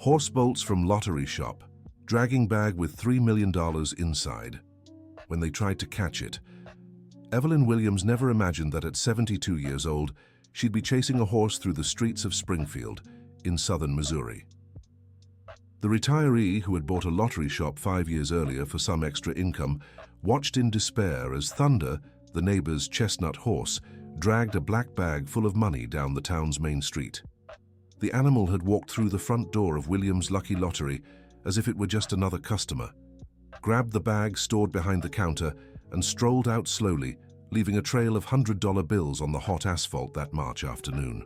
Horse bolts from lottery shop, dragging bag with $3 million inside. When they tried to catch it, Evelyn Williams never imagined that at 72 years old, she'd be chasing a horse through the streets of Springfield in southern Missouri. The retiree, who had bought a lottery shop 5 years earlier for some extra income, watched in despair as Thunder, the neighbor's chestnut horse, dragged a black bag full of money down the town's main street. The animal had walked through the front door of Williams' Lucky Lottery as if it were just another customer, grabbed the bag stored behind the counter, and strolled out slowly, leaving a trail of $100 bills on the hot asphalt that March afternoon.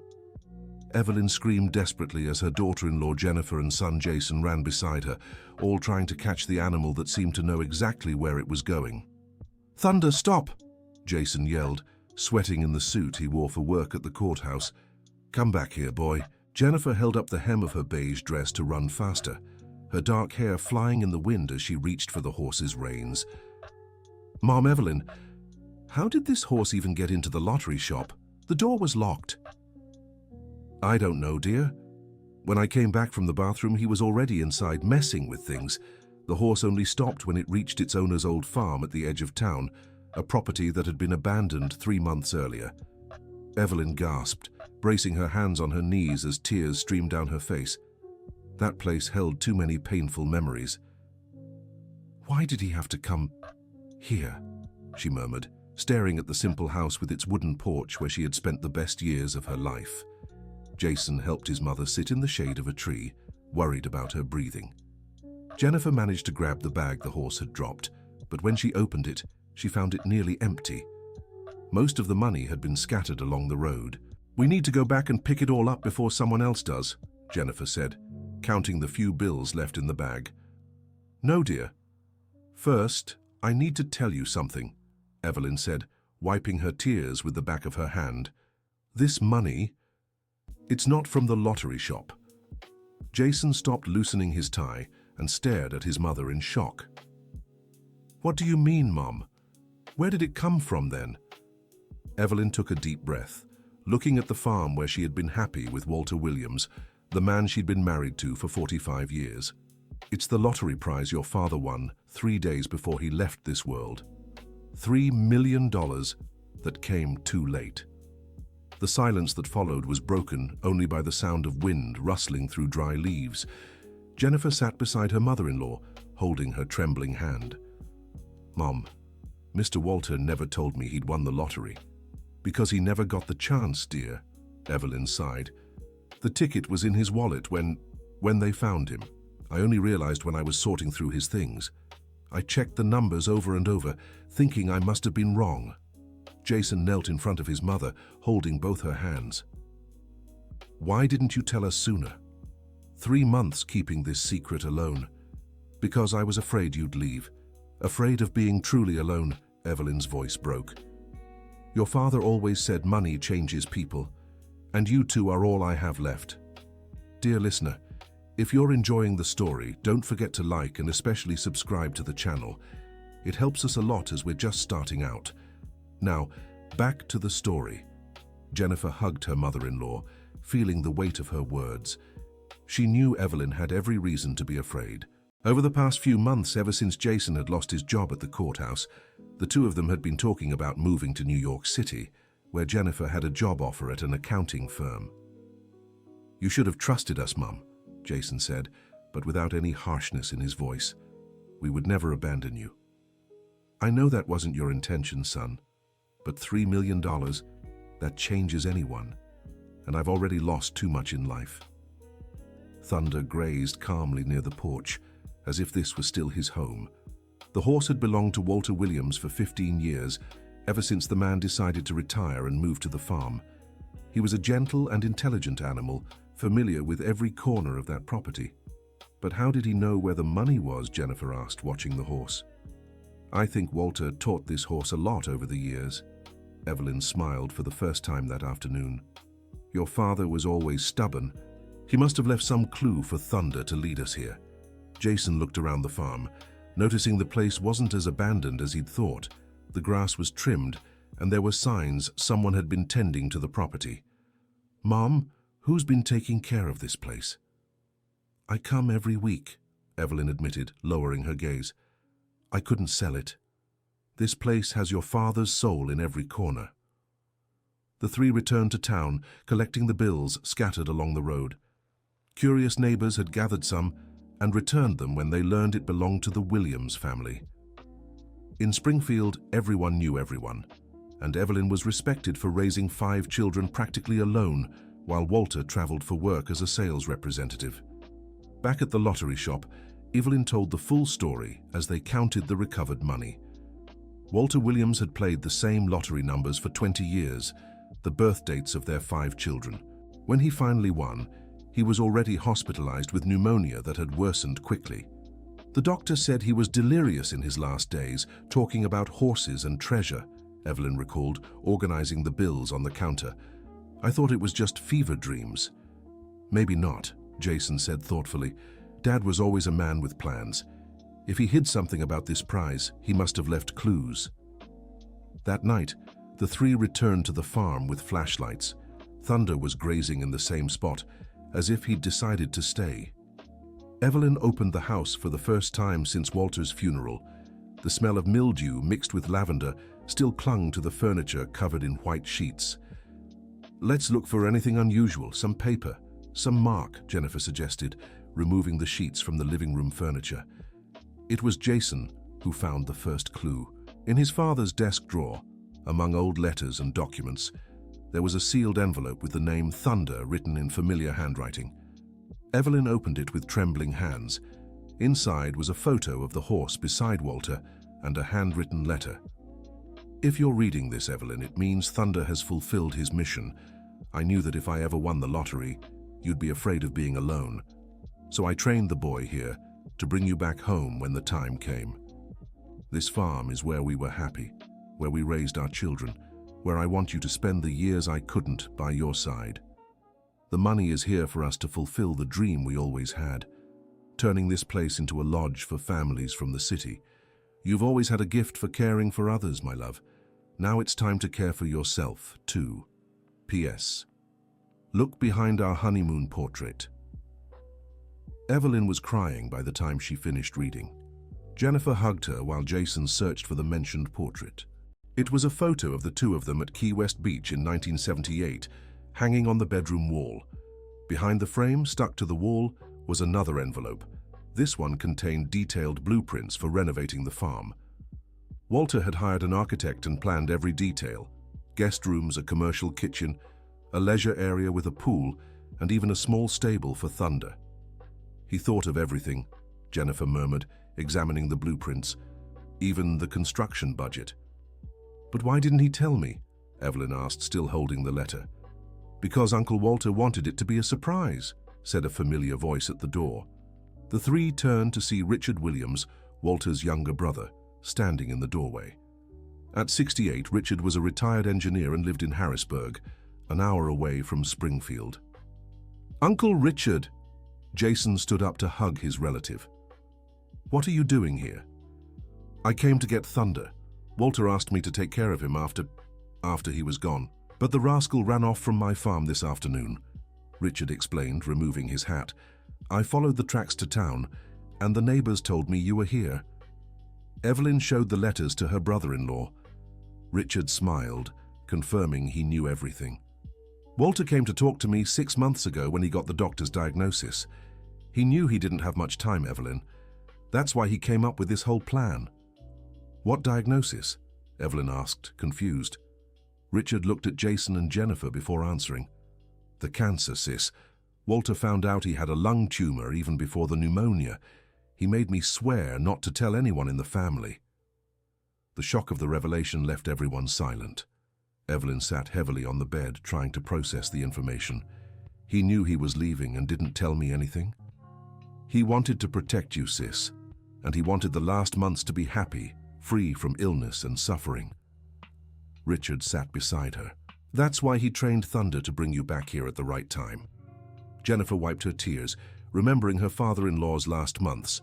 Evelyn screamed desperately as her daughter-in-law Jennifer and son Jason ran beside her, all trying to catch the animal that seemed to know exactly where it was going. "Thunder, stop!" Jason yelled, sweating in the suit he wore for work at the courthouse. "Come back here, boy." Jennifer held up the hem of her beige dress to run faster, her dark hair flying in the wind as she reached for the horse's reins. "Mom, Evelyn, how did this horse even get into the lottery shop? The door was locked." "I don't know, dear. When I came back from the bathroom, he was already inside messing with things. The horse only stopped when it reached its owner's old farm at the edge of town, a property that had been abandoned 3 months earlier." Evelyn gasped, bracing her hands on her knees as tears streamed down her face. That place held too many painful memories. "Why did he have to come here?" she murmured, staring at the simple house with its wooden porch where she had spent the best years of her life. Jason helped his mother sit in the shade of a tree, worried about her breathing. Jennifer managed to grab the bag the horse had dropped, but when she opened it, she found it nearly empty. Most of the money had been scattered along the road. "We need to go back and pick it all up before someone else does," Jennifer said, counting the few bills left in the bag. "No, dear. First, I need to tell you something," Evelyn said, wiping her tears with the back of her hand. "This money, it's not from the lottery shop." Jason stopped loosening his tie and stared at his mother in shock. "What do you mean, Mom? Where did it come from then?" Evelyn took a deep breath, looking at the farm where she had been happy with Walter Williams, the man she'd been married to for 45 years. "It's the lottery prize your father won 3 days before he left this world. $3 million that came too late." The silence that followed was broken only by the sound of wind rustling through dry leaves. Jennifer sat beside her mother-in-law, holding her trembling hand. "Mom, Mr. Walter never told me he'd won the lottery." "Because he never got the chance, dear," Evelyn sighed. "The ticket was in his wallet when they found him. I only realized when I was sorting through his things. I checked the numbers over and over, thinking I must have been wrong." Jason knelt in front of his mother, holding both her hands. "Why didn't you tell us sooner? 3 months keeping this secret alone." "Because I was afraid you'd leave. Afraid of being truly alone," Evelyn's voice broke. "Your father always said money changes people, and you two are all I have left." Dear listener, if you're enjoying the story, don't forget to like and especially subscribe to the channel. It helps us a lot as we're just starting out. Now, back to the story. Jennifer hugged her mother-in-law, feeling the weight of her words. She knew Evelyn had every reason to be afraid. Over the past few months, ever since Jason had lost his job at the courthouse, the two of them had been talking about moving to New York City, where Jennifer had a job offer at an accounting firm. "You should have trusted us, Mum," Jason said, but without any harshness in his voice. "We would never abandon you." "I know that wasn't your intention, son, but $3 million, that changes anyone, and I've already lost too much in life." Thunder grazed calmly near the porch, as if this was still his home. The horse had belonged to Walter Williams for 15 years, ever since the man decided to retire and move to the farm. He was a gentle and intelligent animal, familiar with every corner of that property. But how did he know where the money was, Jennifer asked, watching the horse. "I think Walter taught this horse a lot over the years." Evelyn smiled for the first time that afternoon. "Your father was always stubborn. He must have left some clue for Thunder to lead us here." Jason looked around the farm, noticing the place wasn't as abandoned as he'd thought. The grass was trimmed, and there were signs someone had been tending to the property. "Mom, who's been taking care of this place?" I come every week, Evelyn admitted, lowering her gaze. I couldn't sell it. This place has your father's soul in every corner. The three returned to town, collecting the bills scattered along the road. Curious neighbors had gathered some and returned them when they learned it belonged to the Williams family. In Springfield, everyone knew everyone, and Evelyn was respected for raising 5 children practically alone while Walter traveled for work as a sales representative. Back at the lottery shop, Evelyn told the full story as they counted the recovered money. Walter Williams had played the same lottery numbers for 20 years, the birth dates of their 5 children. When he finally won, he was already hospitalized with pneumonia that had worsened quickly. The doctor said he was delirious in his last days, talking about horses and treasure, Evelyn recalled, organizing the bills on the counter. I thought it was just fever dreams. Maybe not, Jason said thoughtfully. Dad was always a man with plans. If he hid something about this prize, he must have left clues. That night, the three returned to the farm with flashlights. Thunder was grazing in the same spot, as if he'd decided to stay. Evelyn opened the house for the first time since Walter's funeral. The smell of mildew mixed with lavender still clung to the furniture covered in white sheets. Let's look for anything unusual, some paper, some mark, Jennifer suggested, removing the sheets from the living room furniture. It was Jason who found the first clue. In his father's desk drawer, among old letters and documents, there was a sealed envelope with the name Thunder written in familiar handwriting. Evelyn opened it with trembling hands. Inside was a photo of the horse beside Walter and a handwritten letter. If you're reading this, Evelyn, it means Thunder has fulfilled his mission. I knew that if I ever won the lottery, you'd be afraid of being alone. So I trained the boy here to bring you back home when the time came. This farm is where we were happy, where we raised our children, where I want you to spend the years I couldn't by your side. The money is here for us to fulfill the dream we always had, turning this place into a lodge for families from the city. You've always had a gift for caring for others, my love. Now it's time to care for yourself, too. P.S. Look behind our honeymoon portrait. Evelyn was crying by the time she finished reading. Jennifer hugged her while Jason searched for the mentioned portrait. It was a photo of the two of them at Key West Beach in 1978, hanging on the bedroom wall. Behind the frame, stuck to the wall, was another envelope. This one contained detailed blueprints for renovating the farm. Walter had hired an architect and planned every detail: guest rooms, a commercial kitchen, a leisure area with a pool, and even a small stable for Thunder. He thought of everything, Jennifer murmured, examining the blueprints, even the construction budget. But why didn't he tell me? Evelyn asked, still holding the letter. Because Uncle Walter wanted it to be a surprise, said a familiar voice at the door. The three turned to see Richard Williams, Walter's younger brother, standing in the doorway. At 68, Richard was a retired engineer and lived in Harrisburg, an hour away from Springfield. Uncle Richard! Jason stood up to hug his relative. What are you doing here? I came to get Thunder. Walter asked me to take care of him after he was gone. But the rascal ran off from my farm this afternoon, Richard explained, removing his hat. I followed the tracks to town, and the neighbors told me you were here. Evelyn showed the letters to her brother-in-law. Richard smiled, confirming he knew everything. Walter came to talk to me 6 months ago when he got the doctor's diagnosis. He knew he didn't have much time, Evelyn. That's why he came up with this whole plan. What diagnosis? Evelyn asked, confused. Richard looked at Jason and Jennifer before answering. The cancer, sis. Walter found out he had a lung tumor even before the pneumonia. He made me swear not to tell anyone in the family. The shock of the revelation left everyone silent. Evelyn sat heavily on the bed, trying to process the information. He knew he was leaving and didn't tell me anything. He wanted to protect you, sis, and he wanted the last months to be happy, free from illness and suffering. Richard sat beside her. That's why he trained Thunder to bring you back here at the right time. Jennifer wiped her tears, remembering her father-in-law's last months.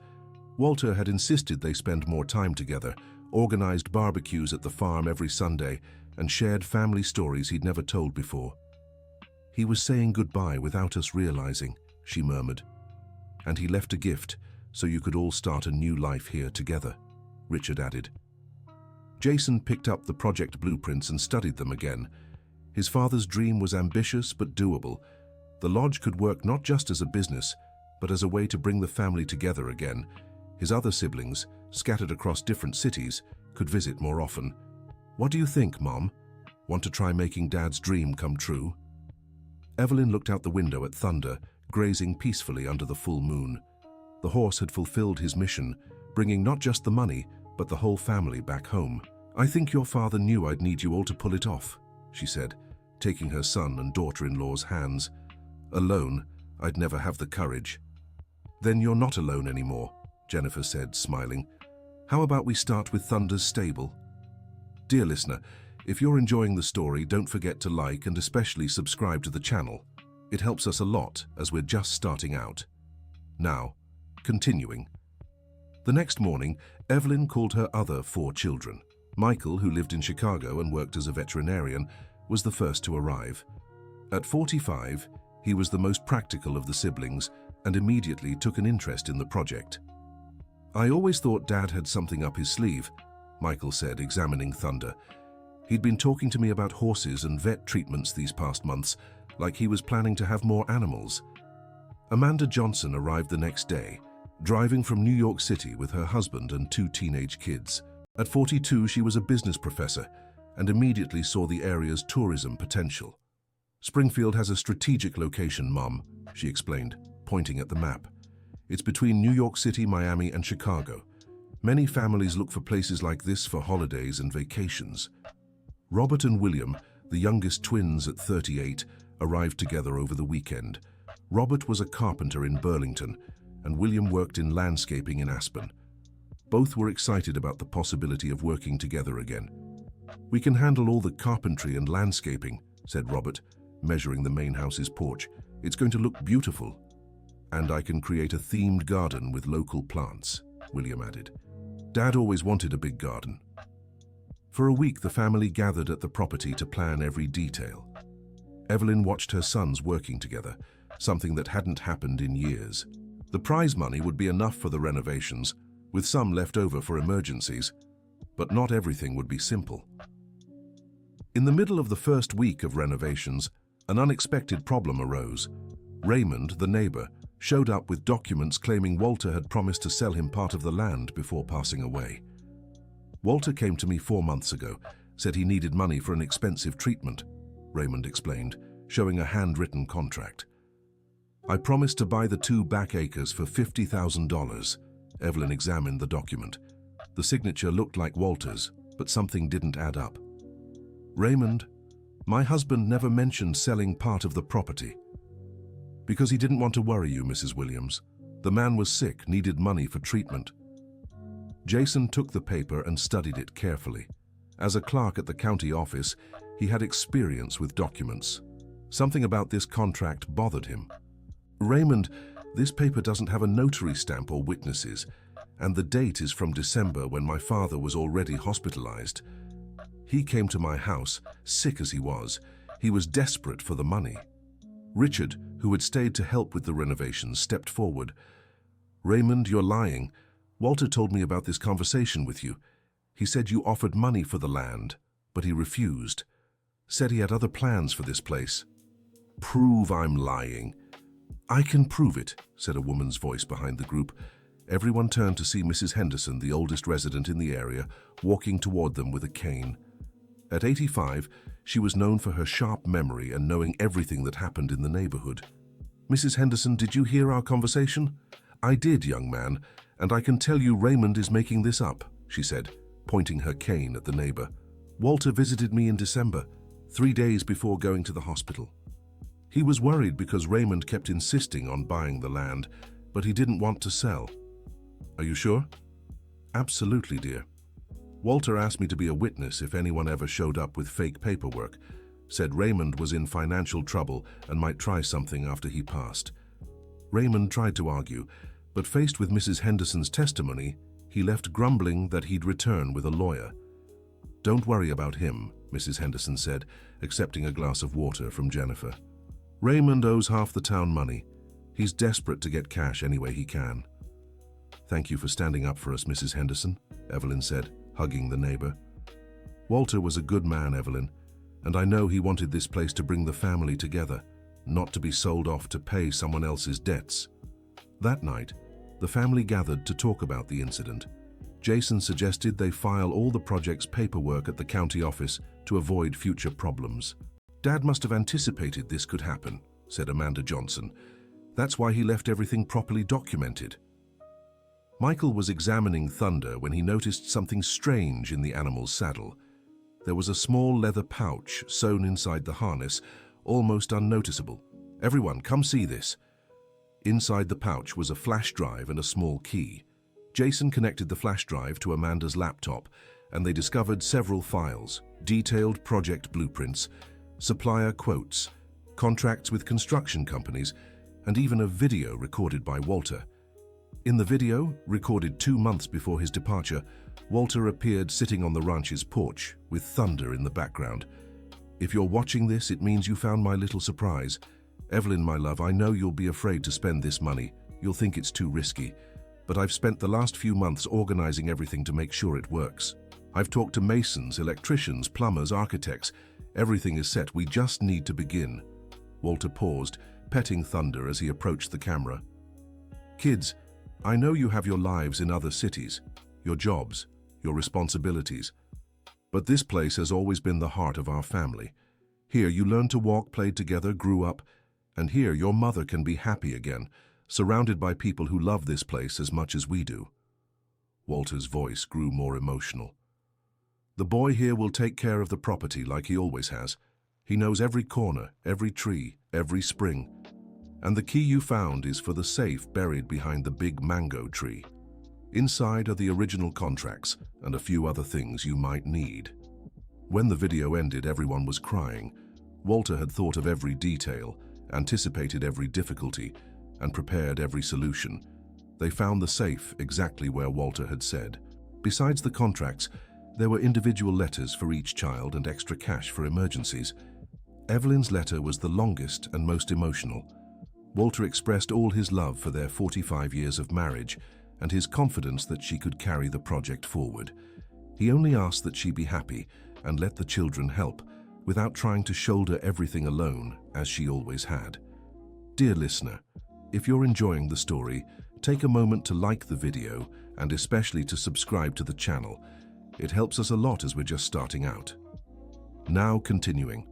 Walter had insisted they spend more time together, organized barbecues at the farm every Sunday, and shared family stories he'd never told before. He was saying goodbye without us realizing, she murmured. and he left a gift so you could all start a new life here together," Richard added. Jason picked up the project blueprints and studied them again. His father's dream was ambitious but doable. The lodge could work not just as a business, but as a way to bring the family together again. His other siblings, scattered across different cities, could visit more often. "What do you think, Mom? Want to try making Dad's dream come true?" Evelyn looked out the window at Thunder, grazing peacefully under the full moon. The horse had fulfilled his mission, bringing not just the money, but the whole family back home. "I think your father knew I'd need you all to pull it off," she said, taking her son and daughter-in-law's hands. "Alone, I'd never have the courage." "Then you're not alone anymore," Jennifer said, smiling. "How about we start with Thunder's stable?" Dear listener, if you're enjoying the story, don't forget to like and especially subscribe to the channel. It helps us a lot as we're just starting out. Now, continuing. The next morning, Evelyn called her other 4 children. Michael, who lived in Chicago and worked as a veterinarian, was the first to arrive. At 45, he was the most practical of the siblings and immediately took an interest in the project. "I always thought Dad had something up his sleeve," Michael said, examining Thunder. "He'd been talking to me about horses and vet treatments these past months, like he was planning to have more animals." Amanda Johnson arrived the next day, driving from New York City with her husband and 2 teenage kids. At 42, she was a business professor and immediately saw the area's tourism potential. "Springfield has a strategic location, Mom," she explained, pointing at the map. "It's between New York City, Miami, and Chicago. Many families look for places like this for holidays and vacations." Robert and William, the youngest twins at 38, arrived together over the weekend. Robert was a carpenter in Burlington, and William worked in landscaping in Aspen. Both were excited about the possibility of working together again. "We can handle all the carpentry and landscaping," said Robert, measuring the main house's porch. "It's going to look beautiful." "And I can create a themed garden with local plants," William added. "Dad always wanted a big garden." For a week, the family gathered at the property to plan every detail. Evelyn watched her sons working together, something that hadn't happened in years. The prize money would be enough for the renovations, with some left over for emergencies, but not everything would be simple. In the middle of the first week of renovations, an unexpected problem arose. Raymond, the neighbor, showed up with documents claiming Walter had promised to sell him part of the land before passing away. "Walter came to me 4 months ago, said he needed money for an expensive treatment," Raymond explained, showing a handwritten contract. "I promised to buy the 2 back acres for $50,000. Evelyn examined the document. The signature looked like Walter's, but something didn't add up. "Raymond, my husband never mentioned selling part of the property." "Because he didn't want to worry you, Mrs. Williams. The man was sick, needed money for treatment." Jason took the paper and studied it carefully. As a clerk at the county office, he had experience with documents. Something about this contract bothered him. "Raymond, this paper doesn't have a notary stamp or witnesses, and the date is from December when my father was already hospitalized. He came to my house, sick as he was. He was desperate for the money." Richard, who had stayed to help with the renovations, stepped forward. "Raymond, you're lying. Walter told me about this conversation with you. He said you offered money for the land, but he refused. Said he had other plans for this place." "Prove I'm lying." "I can prove it," said a woman's voice behind the group. Everyone turned to see Mrs. Henderson, the oldest resident in the area, walking toward them with a cane. At 85, she was known for her sharp memory and knowing everything that happened in the neighborhood. "Mrs. Henderson, did you hear our conversation?" "I did, young man, and I can tell you Raymond is making this up," she said, pointing her cane at the neighbor. "Walter visited me in December, 3 days before going to the hospital. He was worried because Raymond kept insisting on buying the land, but he didn't want to sell." "Are you sure?" "Absolutely, dear. Walter asked me to be a witness if anyone ever showed up with fake paperwork. Said Raymond was in financial trouble and might try something after he passed." Raymond tried to argue, but faced with Mrs. Henderson's testimony, he left grumbling that he'd return with a lawyer. "Don't worry about him," Mrs. Henderson said, accepting a glass of water from Jennifer. "Raymond owes half the town money. He's desperate to get cash any way he can. "Thank you for standing up for us, Mrs. Henderson," Evelyn said, hugging the neighbor. "Walter was a good man, Evelyn, and I know he wanted this place to bring the family together, not to be sold off to pay someone else's debts." That night, the family gathered to talk about the incident. Jason suggested they file all the project's paperwork at the county office to avoid future problems. "Dad must have anticipated this could happen," said Amanda Johnson. "That's why he left everything properly documented." Michael was examining Thunder when he noticed something strange in the animal's saddle. There was a small leather pouch sewn inside the harness, almost unnoticeable. "Everyone, come see this." Inside the pouch was a flash drive and a small key. Jason connected the flash drive to Amanda's laptop, and they discovered several files: detailed project blueprints, supplier quotes, contracts with construction companies, and even a video recorded by Walter. In the video, recorded 2 months before his departure, Walter appeared sitting on the ranch's porch, with Thunder in the background. "If you're watching this, it means you found my little surprise. Evelyn, my love, I know you'll be afraid to spend this money. You'll think it's too risky. But I've spent the last few months organizing everything to make sure it works. I've talked to masons, electricians, plumbers, architects. Everything is set. We just need to begin." Walter paused, petting Thunder as he approached the camera. "Kids, I know you have your lives in other cities, your jobs, your responsibilities. But this place has always been the heart of our family. Here you learned to walk, played together, grew up, and here your mother can be happy again, surrounded by people who love this place as much as we do." Walter's voice grew more emotional. "The boy here will take care of the property like he always has. He knows every corner, every tree, every spring. And the key you found is for the safe buried behind the big mango tree. Inside are the original contracts and a few other things you might need." When the video ended, everyone was crying. Walter had thought of every detail, anticipated every difficulty, and prepared every solution. They found the safe exactly where Walter had said. Besides the contracts, there were individual letters for each child and extra cash for emergencies. Evelyn's letter was the longest and most emotional. Walter expressed all his love for their 45 years of marriage and his confidence that she could carry the project forward. He only asked that she be happy and let the children help, without trying to shoulder everything alone, as she always had. Dear listener, if you're enjoying the story, take a moment to like the video and especially to subscribe to the channel. It helps us a lot as we're just starting out. Now continuing.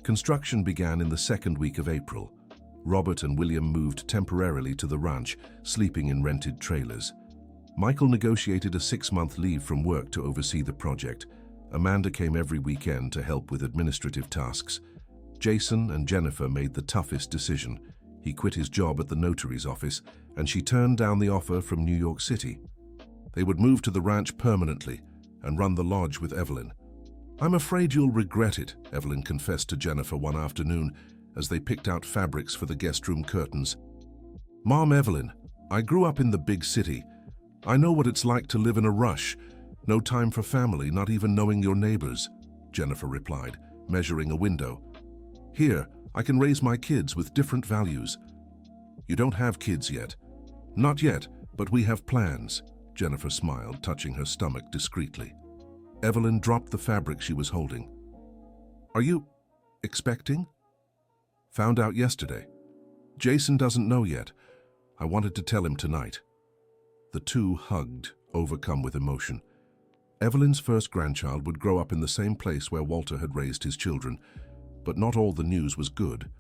Construction began in the second week of April. Robert and William moved temporarily to the ranch, sleeping in rented trailers. Michael negotiated a 6-month leave from work to oversee the project. Amanda came every weekend to help with administrative tasks. Jason and Jennifer made the toughest decision. He quit his job at the notary's office, and she turned down the offer from New York City. They would move to the ranch permanently and run the lodge with Evelyn. "I'm afraid you'll regret it," Evelyn confessed to Jennifer one afternoon as they picked out fabrics for the guest room curtains. "Mom, Evelyn, I grew up in the big city. I know what it's like to live in a rush. No time for family, not even knowing your neighbors," Jennifer replied, measuring a window. "Here, I can raise my kids with different values." "You don't have kids yet." "Not yet, but we have plans," Jennifer smiled, touching her stomach discreetly. Evelyn dropped the fabric she was holding. "Are you expecting?" "Found out yesterday. Jason doesn't know yet. I wanted to tell him tonight." The two hugged, overcome with emotion. Evelyn's first grandchild would grow up in the same place where Walter had raised his children, but not all the news was good.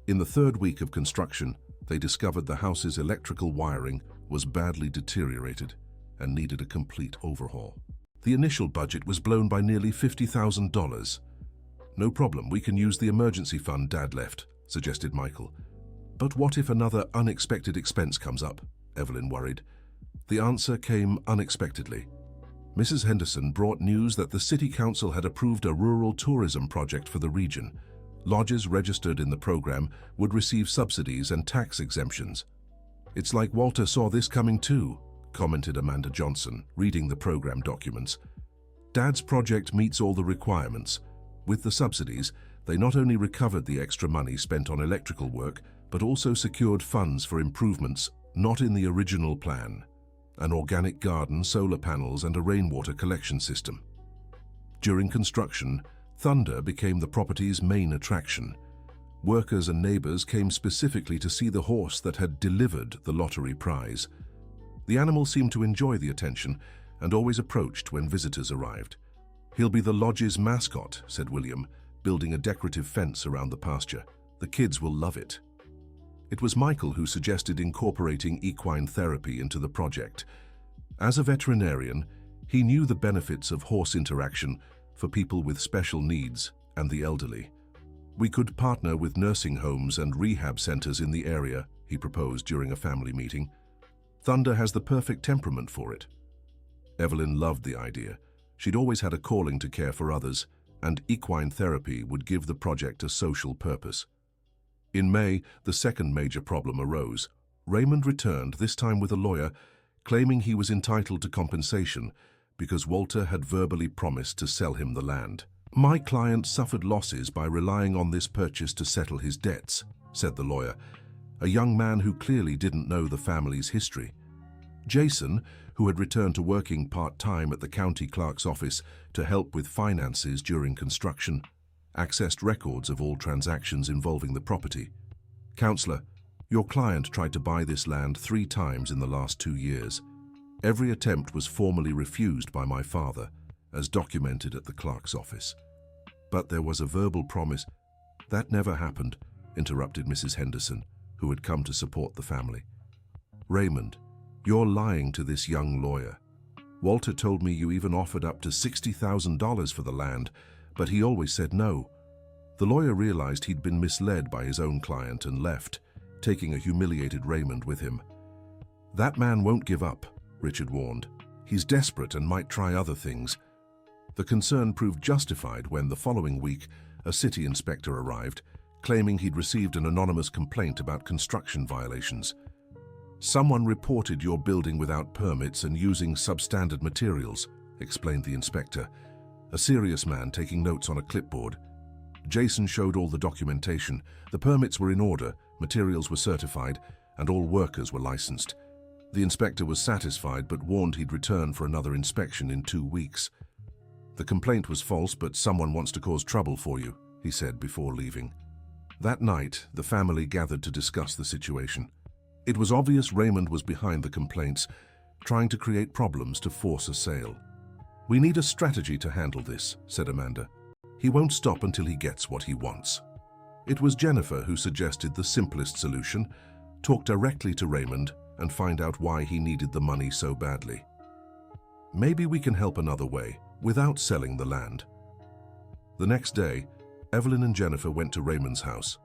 In the third week of construction, they discovered the house's electrical wiring was badly deteriorated and needed a complete overhaul. The initial budget was blown by nearly $50,000. "No problem, we can use the emergency fund Dad left," suggested Michael. "But what if another unexpected expense comes up?" Evelyn worried. The answer came unexpectedly. Mrs. Henderson brought news that the City Council had approved a rural tourism project for the region. Lodges registered in the program would receive subsidies and tax exemptions. "It's like Walter saw this coming too," commented Amanda Johnson, reading the program documents. "Dad's project meets all the requirements. With the subsidies, they not only recovered the extra money spent on electrical work, but also secured funds for improvements not in the original plan: an organic garden, solar panels, and a rainwater collection system. During construction, Thunder became the property's main attraction. Workers and neighbors came specifically to see the horse that had delivered the lottery prize. The animal seemed to enjoy the attention and always approached when visitors arrived. "He'll be the lodge's mascot," said William, building a decorative fence around the pasture. "The kids will love it." It was Michael who suggested incorporating equine therapy into the project. As a veterinarian, he knew the benefits of horse interaction for people with special needs and the elderly. "We could partner with nursing homes and rehab centers in the area," he proposed during a family meeting. "Thunder has the perfect temperament for it." Evelyn loved the idea. She'd always had a calling to care for others, and equine therapy would give the project a social purpose. In May, the second major problem arose. Raymond returned, this time with a lawyer, claiming he was entitled to compensation because Walter had verbally promised to sell him the land. "My client suffered losses by relying on this purchase to settle his debts," said the lawyer, a young man who clearly didn't know the family's history. Jason, who had returned to working part-time at the county clerk's office to help with finances during construction, accessed records of all transactions involving the property. "Counselor, your client tried to buy this land 3 times in the last 2 years. Every attempt was formally refused by my father, as documented at the clerk's office. But there was a verbal promise." "That never happened," interrupted Mrs. Henderson, who had come to support the family. "Raymond, you're lying to this young lawyer. Walter told me you even offered up to $60,000 for the land, but he always said no." The lawyer realized he'd been misled by his own client and left, taking a humiliated Raymond with him. "That man won't give up," Richard warned. "He's desperate and might try other things." The concern proved justified when, the following week, a city inspector arrived, claiming he'd received an anonymous complaint about construction violations. "Someone reported your building without permits and using substandard materials," explained the inspector, a serious man taking notes on a clipboard. Jason showed all the documentation. The permits were in order, materials were certified, and all workers were licensed. The inspector was satisfied but warned he'd return for another inspection in 2 weeks. "The complaint was false, but someone wants to cause trouble for you," he said before leaving. That night, the family gathered to discuss the situation. It was obvious Raymond was behind the complaints, trying to create problems to force a sale. "We need a strategy to handle this," said Amanda. "He won't stop until he gets what he wants." It was Jennifer who suggested the simplest solution: talk directly to Raymond and find out why he needed the money so badly. "Maybe we can help another way, without selling the land." The next day, Evelyn and Jennifer went to Raymond's house.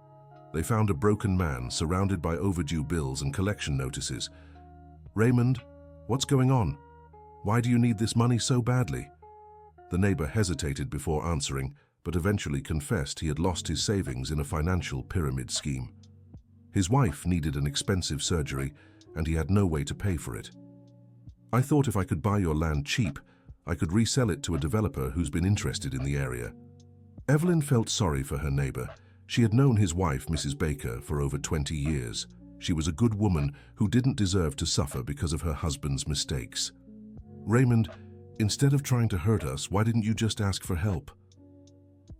They found a broken man surrounded by overdue bills and collection notices. "Raymond, what's going on? Why do you need this money so badly?" The neighbor hesitated before answering, but eventually confessed he had lost his savings in a financial pyramid scheme. His wife needed an expensive surgery, and he had no way to pay for it. "I thought if I could buy your land cheap, I could resell it to a developer who's been interested in the area." Evelyn felt sorry for her neighbor. She had known his wife, Mrs. Baker, for over 20 years. She was a good woman who didn't deserve to suffer because of her husband's mistakes. "Raymond, instead of trying to hurt us, why didn't you just ask for help?"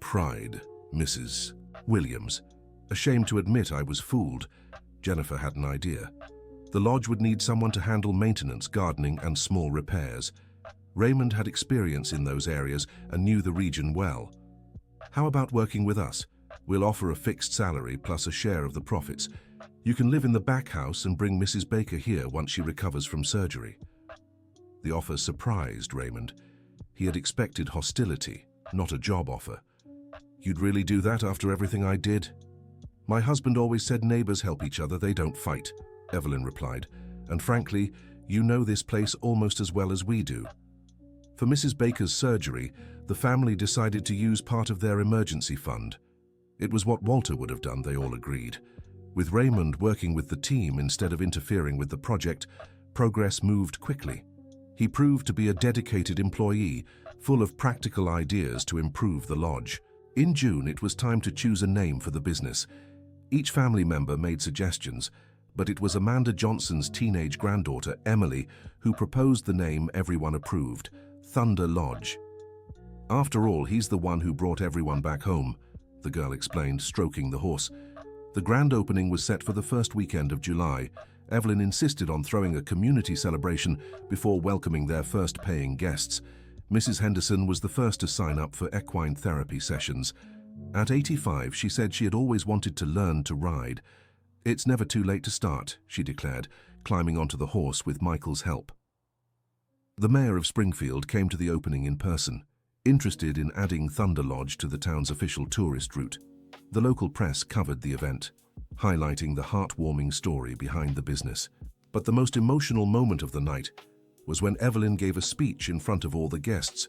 "Pride, Mrs. Williams. Ashamed to admit I was fooled." Jennifer had an idea. The lodge would need someone to handle maintenance, gardening, and small repairs. Raymond had experience in those areas and knew the region well. "How about working with us? We'll offer a fixed salary plus a share of the profits. You can live in the back house and bring Mrs. Baker here once she recovers from surgery." The offer surprised Raymond. He had expected hostility, not a job offer. "You'd really do that after everything I did?" "My husband always said neighbors help each other, they don't fight," Evelyn replied. "And frankly, you know this place almost as well as we do." For Mrs. Baker's surgery, the family decided to use part of their emergency fund. It was what Walter would have done, they all agreed. With Raymond working with the team instead of interfering with the project, progress moved quickly. He proved to be a dedicated employee, full of practical ideas to improve the lodge. In June, it was time to choose a name for the business. Each family member made suggestions, but it was Amanda Johnson's teenage granddaughter, Emily, who proposed the name everyone approved, Thunder Lodge. "After all, he's the one who brought everyone back home," the girl explained, stroking the horse. The grand opening was set for the first weekend of July. Evelyn insisted on throwing a community celebration before welcoming their first paying guests. Mrs. Henderson was the first to sign up for equine therapy sessions. At 85, she said she had always wanted to learn to ride. "It's never too late to start," she declared, climbing onto the horse with Michael's help. The mayor of Springfield came to the opening in person, interested in adding Thunder Lodge to the town's official tourist route. The local press covered the event, highlighting the heartwarming story behind the business. But the most emotional moment of the night was when Evelyn gave a speech in front of all the guests.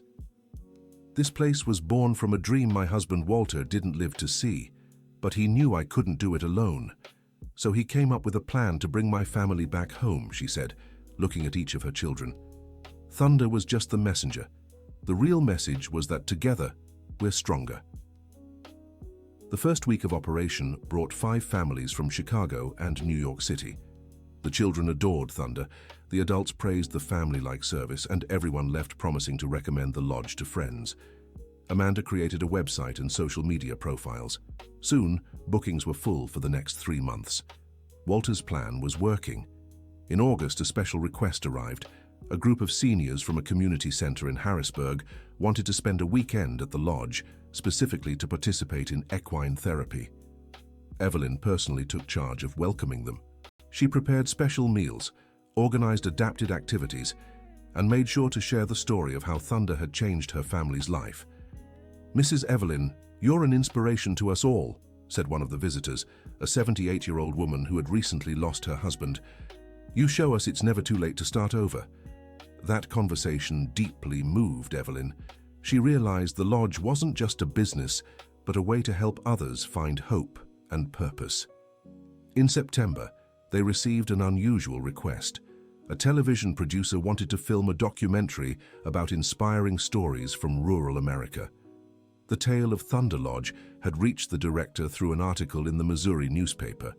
"This place was born from a dream my husband Walter didn't live to see, but he knew I couldn't do it alone. So he came up with a plan to bring my family back home," she said, looking at each of her children. "Thunder was just the messenger. The real message was that together, we're stronger." The first week of operation brought 5 families from Chicago and New York City. The children adored Thunder, the adults praised the family-like service, and everyone left promising to recommend the lodge to friends. Amanda created a website and social media profiles. Soon, bookings were full for the next 3 months. Walter's plan was working. In August, a special request arrived. A group of seniors from a community center in Harrisburg wanted to spend a weekend at the lodge, specifically to participate in equine therapy. Evelyn personally took charge of welcoming them. She prepared special meals, organized adapted activities, and made sure to share the story of how Thunder had changed her family's life. "Mrs. Evelyn, you're an inspiration to us all," said one of the visitors, a 78-year-old woman who had recently lost her husband. "You show us it's never too late to start over." That conversation deeply moved Evelyn. She realized the lodge wasn't just a business, but a way to help others find hope and purpose. In September, they received an unusual request. A television producer wanted to film a documentary about inspiring stories from rural America. The tale of Thunder Lodge had reached the director through an article in the Missouri newspaper.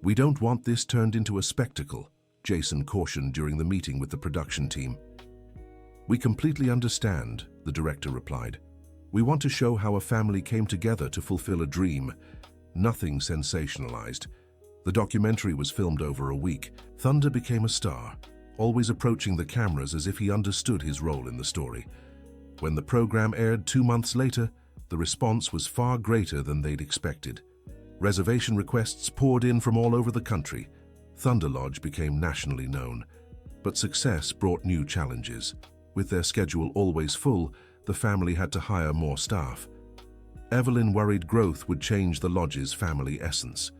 "We don't want this turned into a spectacle," Jason cautioned during the meeting with the production team. "We completely understand," the director replied. "We want to show how a family came together to fulfill a dream. Nothing sensationalized." The documentary was filmed over a week. Thunder became a star, always approaching the cameras as if he understood his role in the story. When the program aired 2 months later, the response was far greater than they'd expected. Reservation requests poured in from all over the country. Thunder Lodge became nationally known. But success brought new challenges. With their schedule always full, the family had to hire more staff. Evelyn worried growth would change the lodge's family essence.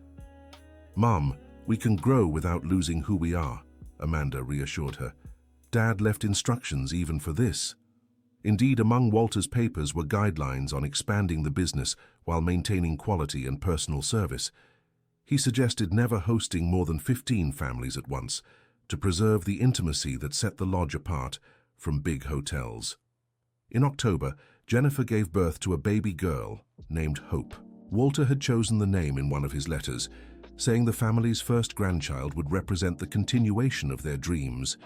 "Mom, we can grow without losing who we are," Amanda reassured her. "Dad left instructions even for this." Indeed, among Walter's papers were guidelines on expanding the business while maintaining quality and personal service. He suggested never hosting more than 15 families at once to preserve the intimacy that set the lodge apart from big hotels. In October, Jennifer gave birth to a baby girl named Hope. Walter had chosen the name in one of his letters, saying the family's first grandchild would represent the continuation of their dreams.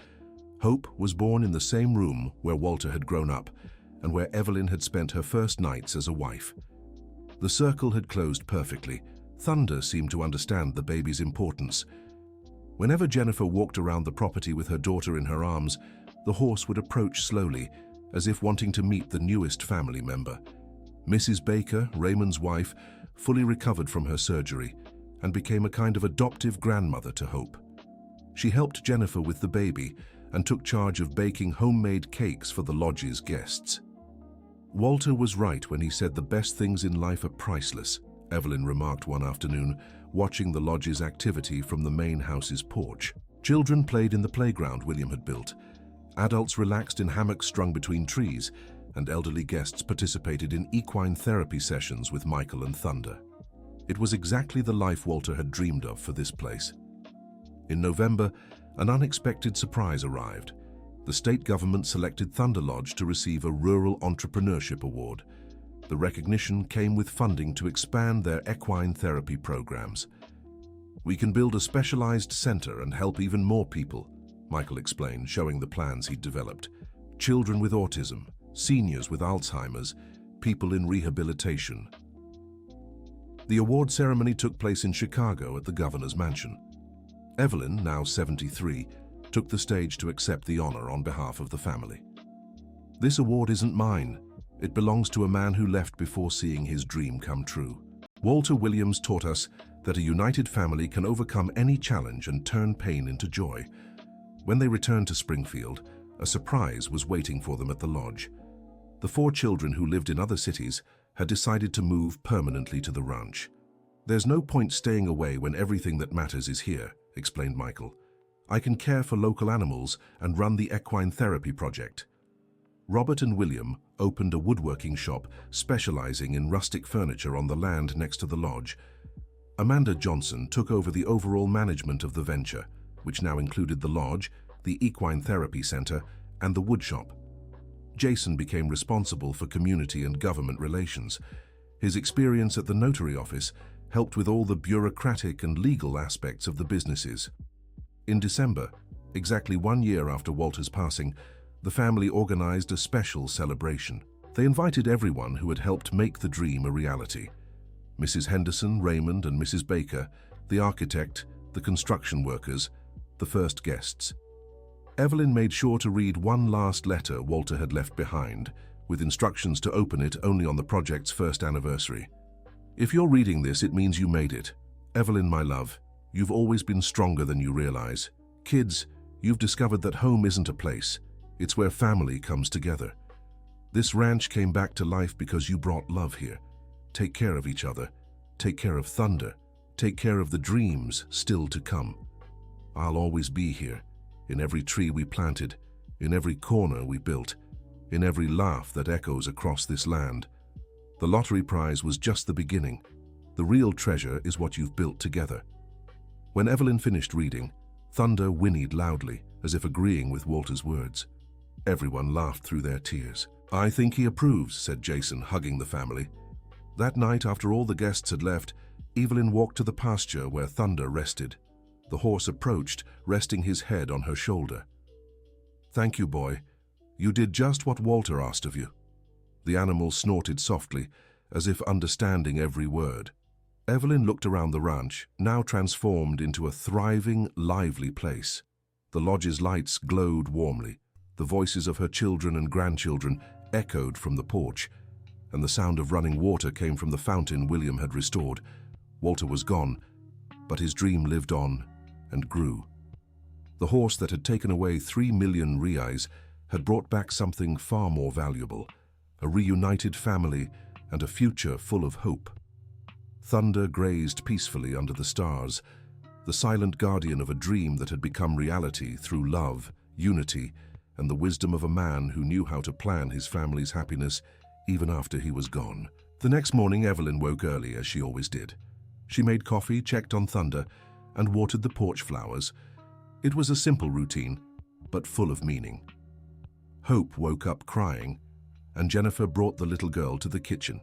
Hope was born in the same room where Walter had grown up and where Evelyn had spent her first nights as a wife. The circle had closed perfectly. Thunder seemed to understand the baby's importance. Whenever Jennifer walked around the property with her daughter in her arms, the horse would approach slowly, as if wanting to meet the newest family member. Mrs. Baker, Raymond's wife, fully recovered from her surgery and became a kind of adoptive grandmother to Hope. She helped Jennifer with the baby and took charge of baking homemade cakes for the lodge's guests. "Walter was right when he said the best things in life are priceless," Evelyn remarked one afternoon, watching the lodge's activity from the main house's porch. Children played in the playground William had built. Adults relaxed in hammocks strung between trees, and elderly guests participated in equine therapy sessions with Michael and Thunder. It was exactly the life Walter had dreamed of for this place. In November, an unexpected surprise arrived. The state government selected Thunder Lodge to receive a Rural Entrepreneurship Award. The recognition came with funding to expand their equine therapy programs. "We can build a specialized center and help even more people," Michael explained, showing the plans he'd developed. "Children with autism, seniors with Alzheimer's, people in rehabilitation." The award ceremony took place in Chicago at the governor's mansion. Evelyn, now 73, took the stage to accept the honor on behalf of the family. "This award isn't mine. It belongs to a man who left before seeing his dream come true. Walter Williams taught us that a united family can overcome any challenge and turn pain into joy." When they returned to Springfield, a surprise was waiting for them at the lodge. The 4 children who lived in other cities had decided to move permanently to the ranch. "There's no point staying away when everything that matters is here," explained Michael. "I can care for local animals and run the equine therapy project." Robert and William opened a woodworking shop specializing in rustic furniture on the land next to the lodge. Amanda Johnson took over the overall management of the venture, which now included the lodge, the equine therapy center, and the woodshop. Jason became responsible for community and government relations. His experience at the notary office helped with all the bureaucratic and legal aspects of the businesses. In December, exactly 1 year after Walter's passing, the family organized a special celebration. They invited everyone who had helped make the dream a reality. Mrs. Henderson, Raymond, and Mrs. Baker, the architect, the construction workers, the first guests. Evelyn made sure to read one last letter Walter had left behind, with instructions to open it only on the project's first anniversary. "If you're reading this, it means you made it. Evelyn, my love, you've always been stronger than you realize. Kids, you've discovered that home isn't a place. It's where family comes together. This ranch came back to life because you brought love here. Take care of each other. Take care of Thunder. Take care of the dreams still to come. I'll always be here, in every tree we planted, in every corner we built, in every laugh that echoes across this land. The lottery prize was just the beginning. The real treasure is what you've built together." When Evelyn finished reading, Thunder whinnied loudly, as if agreeing with Walter's words. Everyone laughed through their tears. "I think he approves," said Jason, hugging the family. That night, after all the guests had left, Evelyn walked to the pasture where Thunder rested. The horse approached, resting his head on her shoulder. "Thank you, boy. You did just what Walter asked of you." The animal snorted softly, as if understanding every word. Evelyn looked around the ranch, now transformed into a thriving, lively place. The lodge's lights glowed warmly. The voices of her children and grandchildren echoed from the porch, and the sound of running water came from the fountain William had restored. Walter was gone, but his dream lived on and grew. The horse that had taken away 3 million reais had brought back something far more valuable, a reunited family and a future full of hope. Thunder grazed peacefully under the stars, the silent guardian of a dream that had become reality through love, unity, and the wisdom of a man who knew how to plan his family's happiness even after he was gone. The next morning, Evelyn woke early, as she always did. She made coffee, checked on Thunder, and watered the porch flowers. It was a simple routine, but full of meaning. Hope woke up crying, and Jennifer brought the little girl to the kitchen.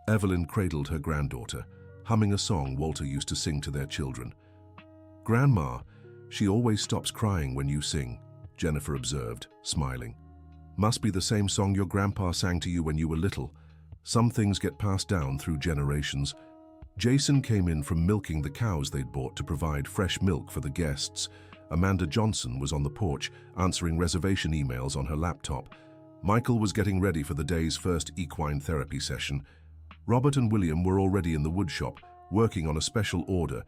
Evelyn cradled her granddaughter, humming a song Walter used to sing to their children. "Grandma, she always stops crying when you sing," Jennifer observed, smiling. "Must be the same song your grandpa sang to you when you were little. Some things get passed down through generations." Jason came in from milking the cows they'd bought to provide fresh milk for the guests. Amanda Johnson was on the porch, answering reservation emails on her laptop. Michael was getting ready for the day's first equine therapy session. Robert and William were already in the woodshop, working on a special order,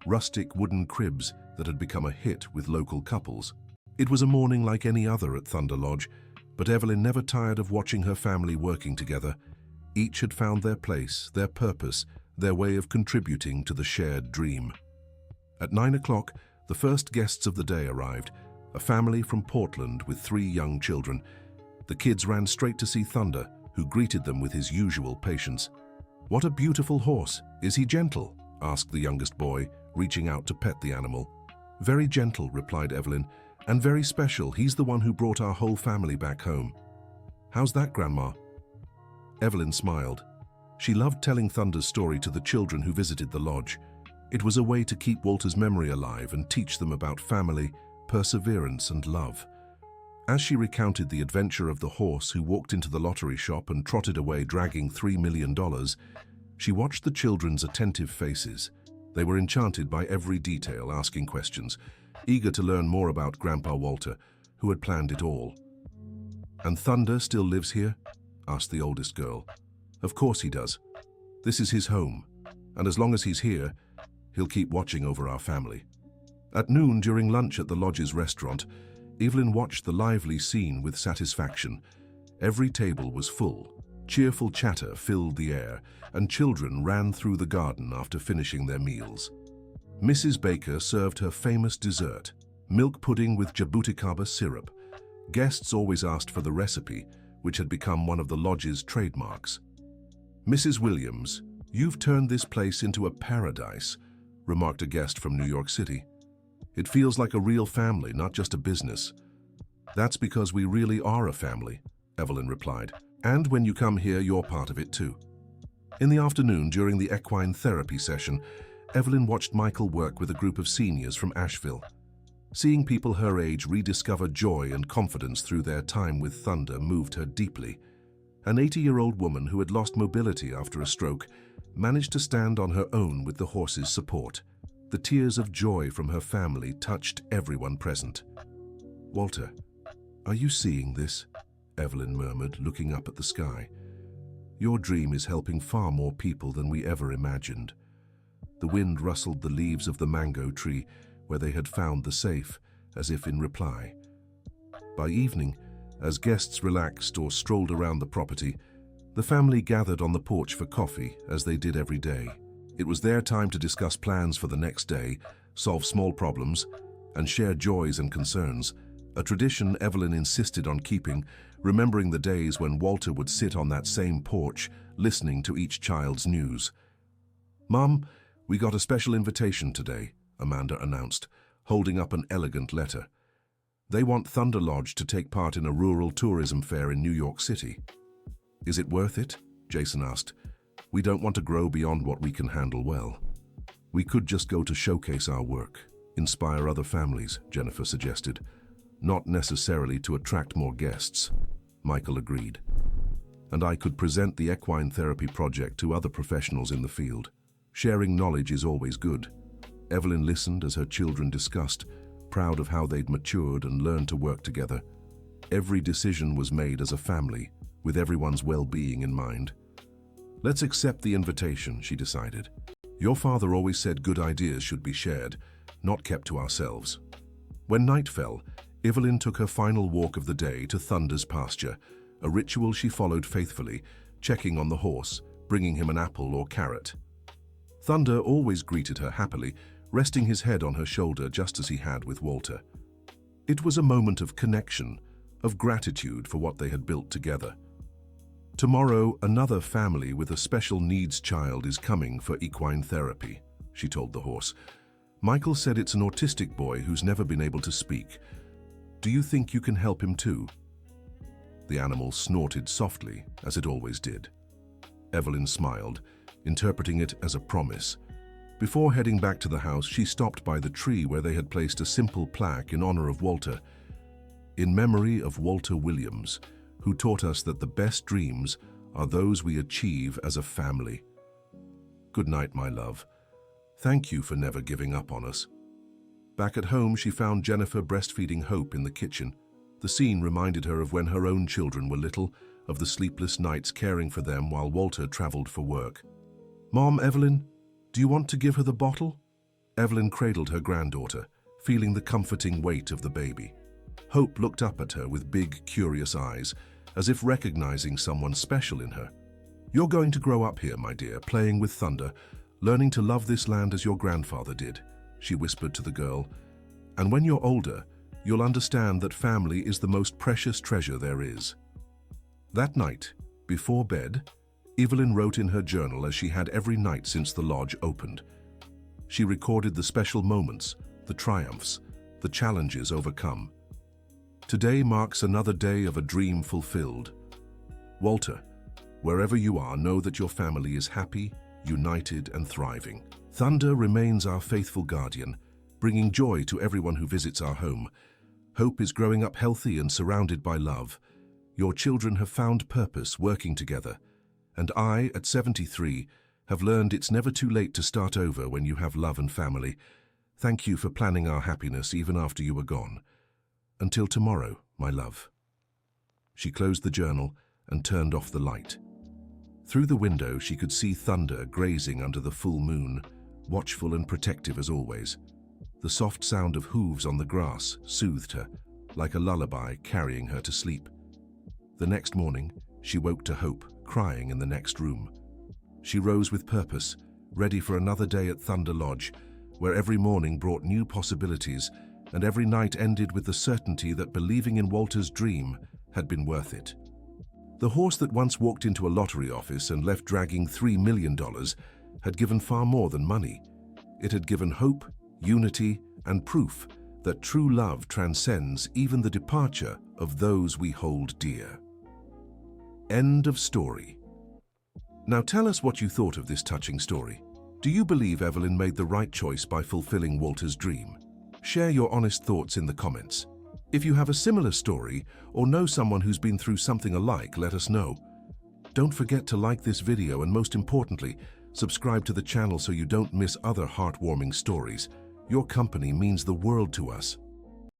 rustic wooden cribs that had become a hit with local couples. It was a morning like any other at Thunder Lodge, but Evelyn never tired of watching her family working together. Each had found their place, their purpose, their way of contributing to the shared dream. At 9 o'clock, the first guests of the day arrived, a family from Portland with 3 young children. The kids ran straight to see Thunder, who greeted them with his usual patience. "What a beautiful horse. Is he gentle?" asked the youngest boy, reaching out to pet the animal. "Very gentle," replied Evelyn, "and very special. He's the one who brought our whole family back home." "How's that, Grandma?" Evelyn smiled. She loved telling Thunder's story to the children who visited the lodge. It was a way to keep Walter's memory alive and teach them about family, perseverance, and love. As she recounted the adventure of the horse who walked into the lottery shop and trotted away dragging $3 million, she watched the children's attentive faces. They were enchanted by every detail, asking questions, eager to learn more about Grandpa Walter, who had planned it all. "And Thunder still lives here?" asked the oldest girl. "Of course he does. This is his home, and as long as he's here, he'll keep watching over our family." At noon, during lunch at the lodge's restaurant, Evelyn watched the lively scene with satisfaction. Every table was full. Cheerful chatter filled the air, and children ran through the garden after finishing their meals. Mrs. Baker served her famous dessert, milk pudding with jabuticaba syrup. Guests always asked for the recipe, which had become one of the lodge's trademarks. "Mrs. Williams, you've turned this place into a paradise," remarked a guest from New York City. "It feels like a real family, not just a business." "That's because we really are a family," Evelyn replied. "And when you come here, you're part of it too." In the afternoon, during the equine therapy session, Evelyn watched Michael work with a group of seniors from Asheville. Seeing people her age rediscover joy and confidence through their time with Thunder moved her deeply. An 80-year-old woman who had lost mobility after a stroke managed to stand on her own with the horse's support. The tears of joy from her family touched everyone present. "Walter, are you seeing this?" Evelyn murmured, looking up at the sky. "Your dream is helping far more people than we ever imagined." The wind rustled the leaves of the mango tree where they had found the safe, as if in reply. By evening, as guests relaxed or strolled around the property, the family gathered on the porch for coffee, as they did every day. It was their time to discuss plans for the next day, solve small problems, and share joys and concerns, a tradition Evelyn insisted on keeping, remembering the days when Walter would sit on that same porch, listening to each child's news. "Mom, we got a special invitation today," Amanda announced, holding up an elegant letter. "They want Thunder Lodge to take part in a rural tourism fair in New York City." "Is it worth it?" Jason asked. "We don't want to grow beyond what we can handle well." "We could just go to showcase our work, inspire other families," Jennifer suggested. "Not necessarily to attract more guests," Michael agreed. "And I could present the equine therapy project to other professionals in the field. Sharing knowledge is always good." Evelyn listened as her children discussed, proud of how they'd matured and learned to work together. Every decision was made as a family, with everyone's well-being in mind. "Let's accept the invitation," she decided. "Your father always said good ideas should be shared, not kept to ourselves." When night fell, Evelyn took her final walk of the day to Thunder's pasture, a ritual she followed faithfully, checking on the horse, bringing him an apple or carrot. Thunder always greeted her happily, resting his head on her shoulder just as he had with Walter. It was a moment of connection, of gratitude for what they had built together. "Tomorrow, another family with a special needs child is coming for equine therapy," she told the horse. "Michael said it's an autistic boy who's never been able to speak. Do you think you can help him too?" The animal snorted softly, as it always did. Evelyn smiled, interpreting it as a promise. Before heading back to the house, she stopped by the tree where they had placed a simple plaque in honor of Walter. "In memory of Walter Williams, who taught us that the best dreams are those we achieve as a family. Good night, my love. Thank you for never giving up on us." Back at home, she found Jennifer breastfeeding Hope in the kitchen. The scene reminded her of when her own children were little, of the sleepless nights caring for them while Walter traveled for work. "Mom, Evelyn, do you want to give her the bottle?" Evelyn cradled her granddaughter, feeling the comforting weight of the baby. Hope looked up at her with big, curious eyes, as if recognizing someone special in her. "You're going to grow up here, my dear, playing with Thunder, learning to love this land as your grandfather did," she whispered to the girl. "And when you're older, you'll understand that family is the most precious treasure there is." That night, before bed, Evelyn wrote in her journal as she had every night since the lodge opened. She recorded the special moments, the triumphs, the challenges overcome. "Today marks another day of a dream fulfilled. Walter, Wherever you are, know that your family is happy, united, and thriving. Thunder remains our faithful guardian, bringing joy to everyone who visits our home. Hope is growing up healthy and surrounded by love. Your children have found purpose working together. And I, at 73, have learned it's never too late to start over when you have love and family. Thank you for planning our happiness even after you were gone. Until tomorrow, my love. She closed the journal and turned off the light. Through the window, she could see Thunder grazing under the full moon, watchful and protective as always. The soft sound of hooves on the grass soothed her, like a lullaby carrying her to sleep. The next morning, she woke to Hope, crying in the next room. She rose with purpose, ready for another day at Thunder Lodge, where every morning brought new possibilities and every night ended with the certainty that believing in Walter's dream had been worth it. The horse that once walked into a lottery office and left dragging $3 million had given far more than money. It had given hope, unity, and proof that true love transcends even the departure of those we hold dear. End of story. Now tell us what you thought of this touching story. Do you believe Evelyn made the right choice by fulfilling Walter's dream? Share your honest thoughts in the comments. If you have a similar story or know someone who's been through something alike, let us know. Don't forget to like this video and, most importantly, subscribe to the channel so you don't miss other heartwarming stories. Your company means the world to us.